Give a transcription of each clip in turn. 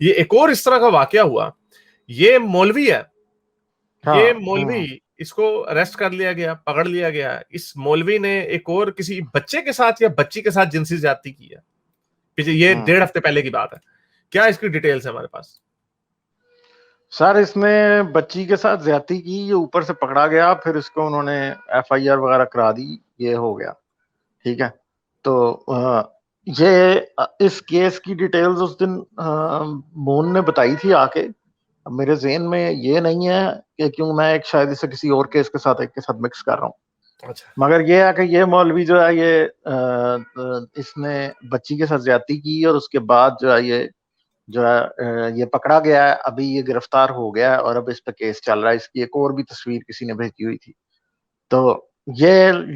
ये एक और इस तरह का वाकया हुआ, ये मौलवी है, ये हाँ मौलवी, इसको अरेस्ट कर लिया गया, पकड़ लिया गया। इस मौलवी ने एक और किसी बच्चे के साथ या बच्ची के साथ जिनसी ज्यादती की है, ये 1.5 हफ्ते पहले की बात है। क्या इसकी डिटेल्स है हमारे पास? सर, इसने बच्ची के साथ ज्यादती की, ये ऊपर से पकड़ा गया, फिर इसको उन्होंने एफआईआर वगैरह करा दी, ये हो गया। ठीक है। तो इस केस की डिटेल्स उस दिन मोहन ने बताई थी आके। अब मेरे जहन में ये नहीं है कि क्यों मैं एक शायद इसे किसी और केस के साथ एक के साथ मिक्स कर रहा हूँ। अच्छा, मगर ये है कि ये मौलवी जो है ये इसने बच्ची के साथ ज्यादती की, और उसके बाद जो है ये पकड़ा गया है, अभी ये गिरफ्तार हो गया है और अब इस पे केस चल रहा है। इसकी एक और भी तस्वीर किसी ने भेजी हुई थी। तो ये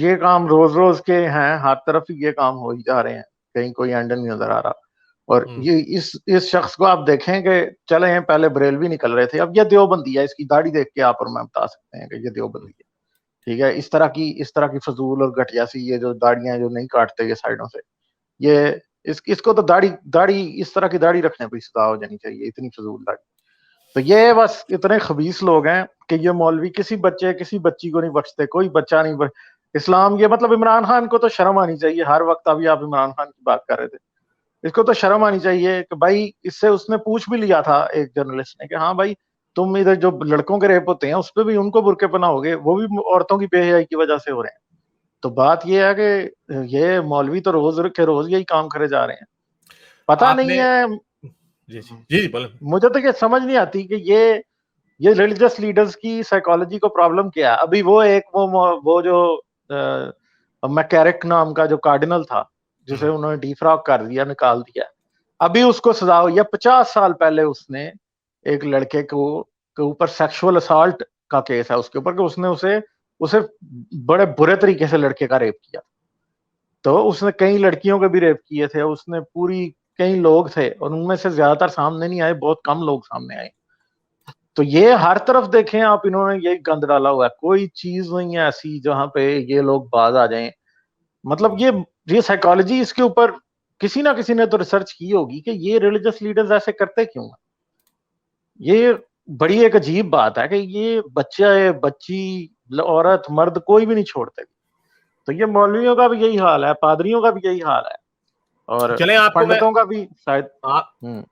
ये काम रोज रोज के हैं, हर तरफ ही ये काम हो ही जा रहे हैं, कहीं कोई एंड नहीं नजर आ रहा। और ये इस शख्स को आप देखें कि चले हैं, पहले बरेलवी निकल रहे थे, अब ये देवबंदी है। इसकी दाढ़ी देख के आप और मैं बता सकते हैं कि ये देवबंदी है। ठीक है। इस तरह की फजूल और घटिया सी ये जो दाढ़ियां जो नहीं काटते ये साइडों से, ये इसको तो दाढ़ी दाढ़ी इस तरह की दाढ़ी रखने पर सजा हो जानी चाहिए, इतनी फजूल दाढ़ी। तो ये बस इतने खबीस लोग हैं कि ये मौलवी किसी बच्चे किसी बच्ची को नहीं बख्शते, कोई बच्चा नहीं इस्लाम ये मतलब इमरान खान को तो शर्म आनी चाहिए। हर वक्त अभी आप इमरान खान की बात कर रहे थे, इसको तो शर्म आनी चाहिए कि भाई, इससे उसने पूछ भी लिया था एक जर्नलिस्ट ने कि हाँ भाई, तुम इधर जो लड़कों के रेप होते हैं उस पर भी उनको बुर्के पहनाओगे, वो भी औरतों की बेहयाई की वजह से हो रहे हैं। तो बात ये है कि ये मौलवी तो रोज के रोज यही काम करे जा रहे हैं। पता नहीं आपने, है, जी जी जी जी बोले। मुझे तो ये समझ नहीं आती कि ये रिलीजियस लीडर्स की साइकोलॉजी को प्रॉब्लम क्या है। अभी वो जो मैकैरिक नाम का जो कार्डिनल था, जिसे उन्होंने डीफ्रॉक कर दिया, निकाल दिया, अभी उसको सजा हुई है। 50 साल पहले उसने एक लड़के के ऊपर सेक्सुअल असॉल्ट का केस है उसके ऊपर, कि उसने उसे उसे बड़े बुरे तरीके से लड़के का रेप किया। तो उसने कई लड़कियों के भी रेप किए थे, उसने पूरी कई लोग थे और उनमें से ज्यादातर सामने नहीं आए, बहुत कम लोग सामने आए। तो ये हर तरफ देखें आप, इन्होंने यही गंद डाला हुआ है, कोई चीज नहीं है ऐसी जहां पे ये लोग बाज आ जाएं। मतलब ये साइकोलॉजी, इसके ऊपर किसी ना किसी ने तो रिसर्च की होगी कि ये रिलीजियस लीडर्स ऐसे करते क्यों हैं। ये बड़ी एक अजीब बात है कि ये बच्चा बच्ची औरत मर्द कोई भी नहीं छोड़ते। तो ये मौलवियों का भी यही हाल है, पादरियों का भी यही हाल है, और चले आपको मैं, पंडितों का भी शायद। आप हम्म।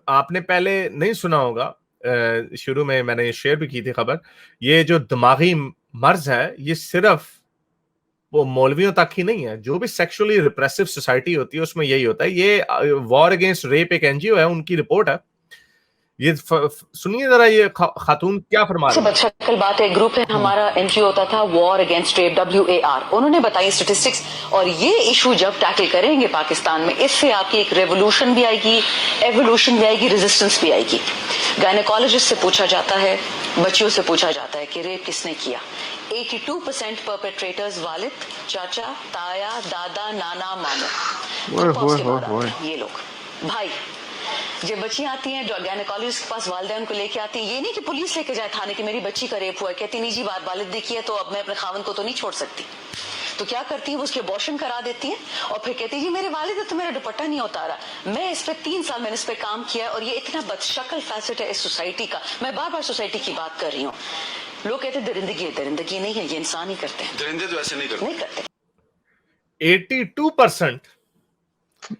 आपने पहले नहीं सुना होगा, शुरू में मैंने शेयर भी की थी खबर, ये जो दिमागी मर्ज है ये सिर्फ वो मौलवियों तक ही नहीं है, जो भी सेक्सुअली रिप्रेसिव सोसाइटी होती है उसमें यही होता है। ये वॉर अगेंस्ट रेप एक एनजीओ है, उनकी रिपोर्ट है। ये सुनिए जरा, ये खातून क्या फरमा रही है। बदशक्ल बात है, ग्रुप है हमारा, एनजीओ होता था वॉर अगेंस्ट रेप, WAR। उन्होंने बताई स्टेटिस्टिक्स, और ये इशू जब टैकल करेंगे पाकिस्तान में, इससे आपकी एक रेवोल्यूशन भी आएगी, एवोल्यूशन भी आएगी, रेजिस्टेंस भी आएगी। गायनेकोलॉजिस्ट से पूछा जाता है, बच्चियों से पूछा जाता है कि रेप किसने किया, 82% परपेट्रेटर्स वालिद, चाचा, ताया, दादा, नाना, मामू, ये लोग। भाई जब बच्चियां आती हैं गायनेकोलॉजिस्ट के पास, वालिदैन को लेके आती है, ये नहीं कि पुलिस लेके जाए थाने कि मेरी बच्ची का रेप हुआ है, कहती नहीं जी वालिद ने किया तो अब मैं अपने खावन को तो नहीं छोड़ सकती। तो क्या करती है, उसके अबॉर्शन करा देती है और फिर कहती है जी मेरे वालिद तो मेरा दुपट्टा नहीं उतारा। मैं इस पे 3 साल मैंने इस पे काम किया है, और ये इतना बदशक्ल फैसेट है इस सोसाइटी का। मैं बार बार सोसाइटी की बात कर रही हूँ। लोग कहते दरिंदगी है, दरिंदगी नहीं है, ये इंसान ही करते हैं, दरिंदे तो ऐसे नहीं करते। 82%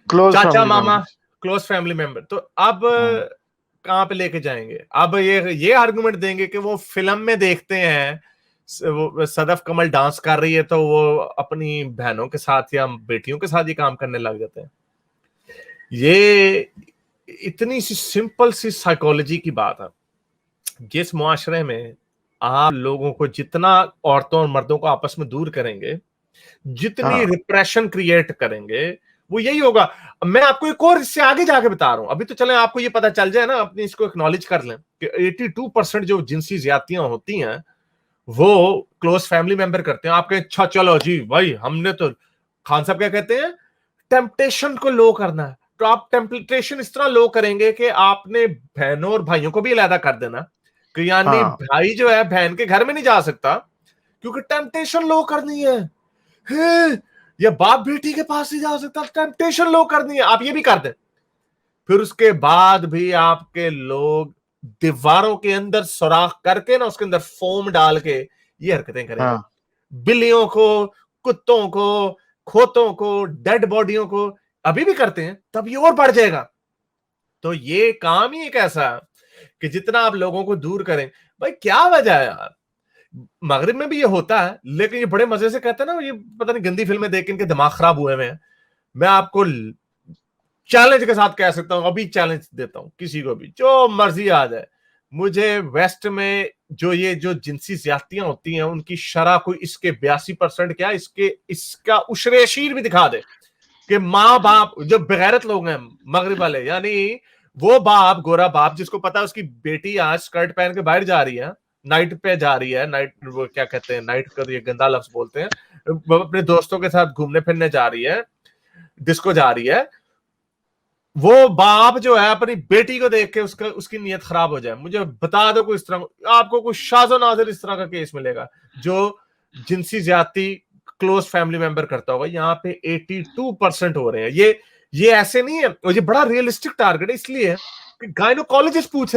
क्लोज चाचा फैमिली मामा, मेंबर्स। Close family member. तो अब कहां पे लेके जाएंगे? अब ये आर्गुमेंट देंगे कि वो फिल्म में देखते हैं वो सदफ कमल डांस कर रही है तो वो अपनी बहनों के साथ या बेटियों के साथ ही काम करने लग जाते हैं। ये इतनी सी सिंपल सी साइकोलॉजी की बात है। जिस मुआशरे में आप लोगों को जितना औरतों और मर्दों को आपस में दूर करेंगे, जितनी रिप्रेशन क्रिएट करेंगे, वो यही होगा। मैं आपको एक और इससे आगे जाके बता रहा हूं, अभी तो चले आपको ये पता चल जाए ना, अपनी इसको एक्नॉलेज कर लें कि 82% जो जिनसी ज्यादतियां होती हैं वो क्लोज फैमिली मेंबर करते हैं। आपके अच्छा चलो जी भाई, हमने तो, खान साहब क्या कहते हैं, टेम्पटेशन को लो करना है। तो आप टेम्पटेशन इस तरह लो करेंगे कि आपने बहनों और भाइयों को भी अलहदा कर देना, कि यानी भाई जो है बहन के घर में नहीं जा सकता क्योंकि टेम्पटेशन लो करनी है। या बाप बेटी के पास नहीं जा सकता, टेम्पटेशन लो करनी है, आप ये भी कर दें। फिर उसके बाद भी आपके लोग दीवारों के अंदर सुराख करके ना उसके अंदर फोम डाल के ये हरकतें करेंगे। हाँ। बिल्लियों को, कुत्तों को, खोतों को, डेड बॉडियों को अभी भी करते हैं, तब ये और बढ़ जाएगा। तो ये काम ही एक ऐसा कि जितना आप लोगों को दूर करें, भाई क्या वजह है यार, मगरिब में भी ये होता है, लेकिन ये बड़े मजे से कहते हैं ना, ये पता नहीं गंदी फिल्में देख के इनके दिमाग खराब हुए हैं। मैं आपको चैलेंज के साथ कह सकता हूं, अभी चैलेंज देता हूं किसी को भी, जो मर्जी आ जाए, मुझे वेस्ट में जो जिनसी ज्यादतियां होती हैं उनकी शरह कोई इसके 82% क्या इसका उशरेशीर भी दिखा दे कि माँ बाप जो बेगैरत लोग हैं मगरिब वाले, यानी वो बाप, गोरा बाप, जिसको पता है उसकी बेटी आज स्कर्ट पहन के बाहर जा रही है, नाइट पे जा रही है, नाइट वो क्या कहते हैं, नाइट का ये गंदा लफ्ज बोलते हैं, वो अपने दोस्तों के साथ घूमने फिरने जा रही है, डिस्को जा रही है, वो बाप जो है अपनी बेटी को देख के उसकी नीयत खराब हो जाए। मुझे बता दो कोई इस तरह, आपको कोई शाज़ो नाज़िर इस तरह का केस मिलेगा जो जिनसी ज्यादती क्लोज फैमिली मेंबर करता होगा। यहाँ पे 82% हो रहे हैं। ये ऐसे नहीं है, और ये बड़ा रियलिस्टिक टारगेट है, इसलिए कि गायनोकोलॉजिस्ट पूछ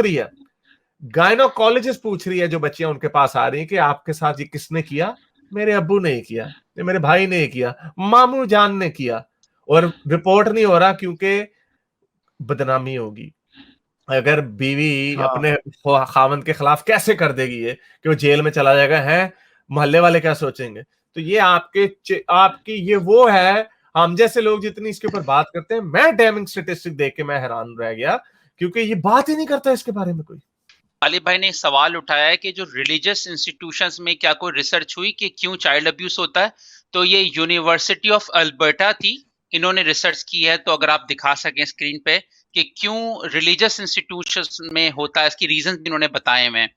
रही है जो बच्चियां उनके पास आ रही हैं कि आपके साथ ये किसने किया? मेरे अब्बू ने किया, मेरे भाई ने किया, मामू जान ने किया, और रिपोर्ट नहीं हो रहा क्योंकि बदनामी होगी। अगर बीवी हाँ। अपने खावंद के खिलाफ कैसे कर देगी ये कि वो जेल में चला जाएगा, है मोहल्ले वाले क्या सोचेंगे? तो ये आपकी ये वो है, हम जैसे लोग जितनी इसके ऊपर बात करते हैं, मैं डैमिंग स्टैटिस्टिक देख के मैं हैरान रह गया, क्योंकि ये बात ही नहीं करता इसके बारे में कोई। खालिद भाई ने एक सवाल उठाया है कि जो रिलीजियस इंस्टीट्यूशंस में क्या कोई रिसर्च हुई कि क्यों चाइल्ड अब्यूज होता है? तो ये यूनिवर्सिटी ऑफ अल्बर्टा थी, इन्होंने रिसर्च की है। तो अगर आप दिखा सकें स्क्रीन पे कि क्यों रिलीजियस इंस्टीट्यूशंस में होता है, इसकी रीजन भी इन्होंने बताए हैं।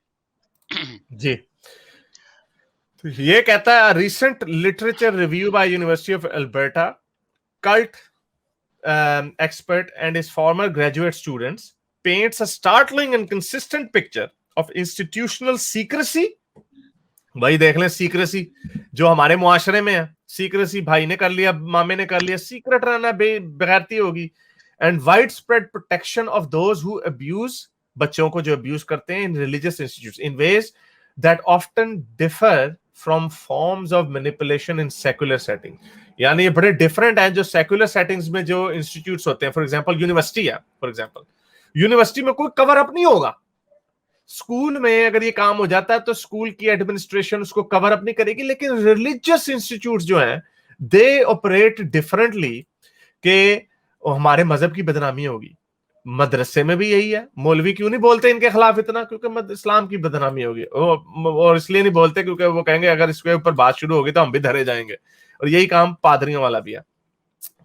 जी, तो ये कहता है recent literature review by University of Alberta, cult expert and his former graduate students paints a startling and consistent picture of institutional secrecy। भाई देख लें, सीक्रेसी जो हमारे मुआशरे में है, सीक्रेसी भाई ने कर लिया, मामे ने कर लिया, सीक्रेट रहना बेगैरती होगी। And wide spread protection of those who abuse, बच्चों को जो अब्यूज करते हैं इन religious institutes in ways that often differ from forms of manipulation in secular setting. यानी ये बड़े डिफरेंट हैं जो सेक्युलर सेटिंग्स में जो इंस्टीट्यूट्स होते हैं। फॉर एग्जांपल यूनिवर्सिटी है, फॉर एग्जांपल यूनिवर्सिटी में कोई कवर अप नहीं होगा। स्कूल में अगर ये काम हो जाता है तो स्कूल की एडमिनिस्ट्रेशन उसको कवर अप नहीं करेगी, लेकिन रिलीजियस इंस्टीट्यूट्स जो हैं दे ऑपरेट डिफरेंटली कि हमारे मजहब की बदनामी होगी। मदरसे में भी यही है, मौलवी क्यों नहीं बोलते इनके खिलाफ इतना? क्योंकि इस्लाम की बदनामी होगी, और इसलिए नहीं बोलते क्योंकि वो कहेंगे अगर इसके ऊपर बात शुरू होगी तो हम भी धरे जाएंगे। और यही काम पादरियों वाला भी है।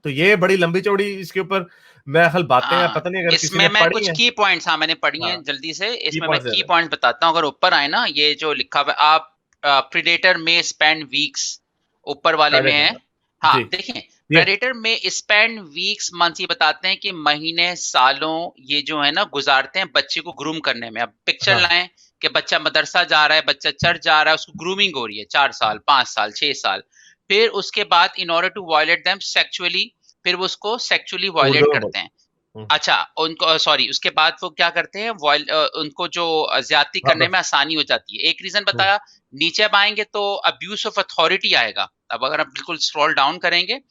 तो ये बड़ी लंबी चौड़ी इसके ऊपर मैं हल बातें हैं, पता नहीं अगर किसी ने इसमें कुछ की पॉइंट्स मैंने पढ़ी हैं जल्दी से। इसमें मैं की पॉइंट्स बताता हूं। अगर ऊपर आए ना, ये जो लिखा हुआ आप प्रेडेटर में स्पेंड वीक्स, ऊपर वाले में है। हाँ देखें, प्रेडेटर में स्पेंड वीक्स मंथ्स, ये बताते हैं कि महीने सालों ये जो है ना गुजारते हैं बच्चे को ग्रूम करने में। अब पिक्चर लाएं कि बच्चा मदरसा जा रहा है, बच्चा चर्च जा रहा है, उसको ग्रूमिंग हो रही है 4 साल 5 साल 6 साल। फिर उसके बाद in order to violate them sexually, फिर वो उसको सेक्सुअली वायलेट करते हैं। अच्छा, उनको सॉरी, उसके बाद वो क्या करते हैं, उनको जो ज्यादती करने में आसानी हो जाती है। एक रीजन बताया। नीचे अब आएंगे तो अब्यूज ऑफ अथॉरिटी आएगा। अब अगर आप बिल्कुल स्क्रॉल डाउन करेंगे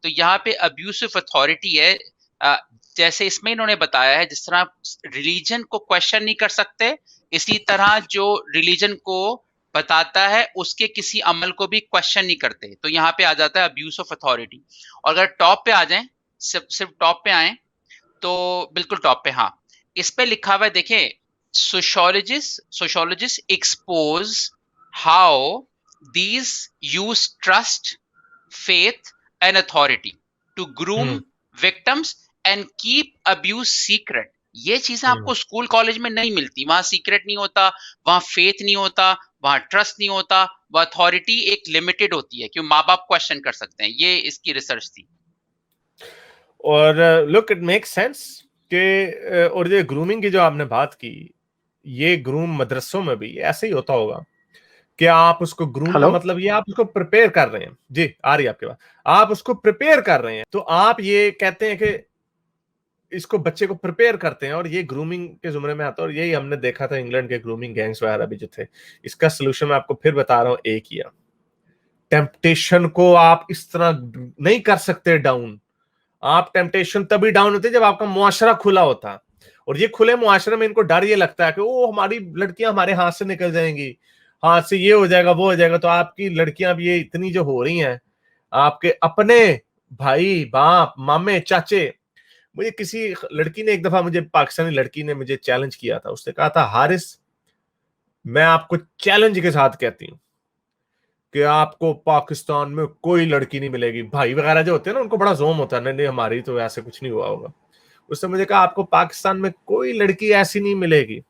तो यहाँ पे अब्यूज ऑफ अथॉरिटी है। जैसे इसमें इन्होंने बताया है, जिस तरह रिलीजन को क्वेश्चन नहीं कर सकते, इसी तरह जो रिलीजन को बताता है उसके किसी अमल को भी क्वेश्चन नहीं करते। तो यहाँ पे आ जाता है अब्यूज ऑफ अथॉरिटी। और अगर टॉप पे आ जाएं, सिर्फ टॉप पे आए तो बिल्कुल टॉप पे, हाँ इस पे लिखा हुआ है, देखें, sociologist expose how these use trust, faith and authority to groom victims and keep abuse secret. ये चीजें आपको स्कूल कॉलेज में नहीं मिलती। वहां सीक्रेट नहीं होता, वहां फेथ नहीं होता, वहां ट्रस्ट नहीं होता, वह अथॉरिटी एक लिमिटेड होती है, क्यों माँ बाप क्वेश्चन कर सकते हैं। ये इसकी रिसर्च थी। और लुक इट मेक सेंस कि और ये ग्रूमिंग की जो आपने बात की, ये ग्रूम मदरसों में भी ऐसे ही होता होगा कि आप उसको ग्रूम का मतलब ये आप उसको प्रिपेयर कर रहे हैं। जी आ रही है आपके पास, आप उसको प्रिपेयर कर रहे हैं। तो आप ये कहते हैं कि इसको बच्चे को प्रिपेयर करते हैं और ये ग्रूमिंग के जुमरे में आता है। और यही हमने देखा था इंग्लैंड के ग्रूमिंग गैंग्स वगैरह भी जो थे। इसका सोल्यूशन मैं आपको फिर बता रहा हूं, एक ही है, टेम्पटेशन को आप इस तरह नहीं कर सकते डाउन। आप टेम्पटेशन तभी डाउन होते जब आपका मुआशरा खुला होता, और ये खुले मुआशरे में इनको डर ये लगता है कि ओ हमारी लड़कियां हमारे हाथ से निकल जाएंगी, हाथ से ये हो जाएगा वो हो जाएगा। तो आपकी लड़कियां भी ये इतनी जो हो रही हैं, आपके अपने भाई बाप मामे चाचे, मुझे किसी लड़की ने एक दफा, मुझे पाकिस्तानी लड़की ने मुझे चैलेंज किया था। उसने कहा था, हारिस मैं आपको चैलेंज के साथ कहती हूं कि आपको पाकिस्तान में कोई लड़की नहीं मिलेगी। भाई वगैरह जो होते हैं ना, उनको बड़ा जोम होता है, नहीं नहीं हमारी तो ऐसे कुछ नहीं हुआ होगा। उसने मुझे कहा, आपको पाकिस्तान में कोई लड़की ऐसी नहीं मिलेगी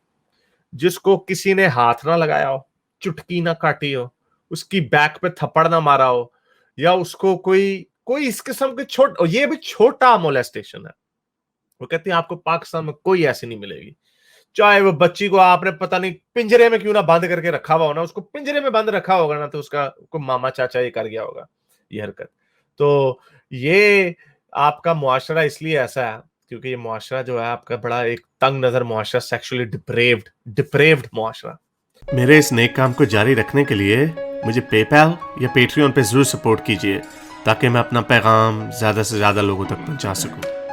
जिसको किसी ने हाथ ना लगाया हो, चुटकी ना काटी हो, उसकी बैक पे थप्पड़ ना मारा हो, या उसको कोई इस किस्म के ये भी छोटा मोलेस्टेशन है। वो कहती है आपको पाकिस्तान में कोई ऐसी नहीं मिलेगी, चाहे वो बच्ची को आपने पता नहीं पिंजरे में क्यों ना बंद करके रखा हुआ हो ना, उसको पिंजरे में बंद रखा होगा ना, तो उसका को मामा चाचा ये कर गया होगा ये हरकत। तो ये आपका मुआशरा इसलिए ऐसा है क्योंकि ये मुआशरा जो है आपका बड़ा एक तंग नजर मुआशरा, सेक्सुअली डिप्रेव्ड मुआशरा। मेरे इस नेक काम को जारी रखने के लिए मुझे पेपैल या पेट्रियन पे जरूर सपोर्ट कीजिए, ताकि मैं अपना पैगाम ज्यादा से ज्यादा लोगों तक पहुंचा सकूं।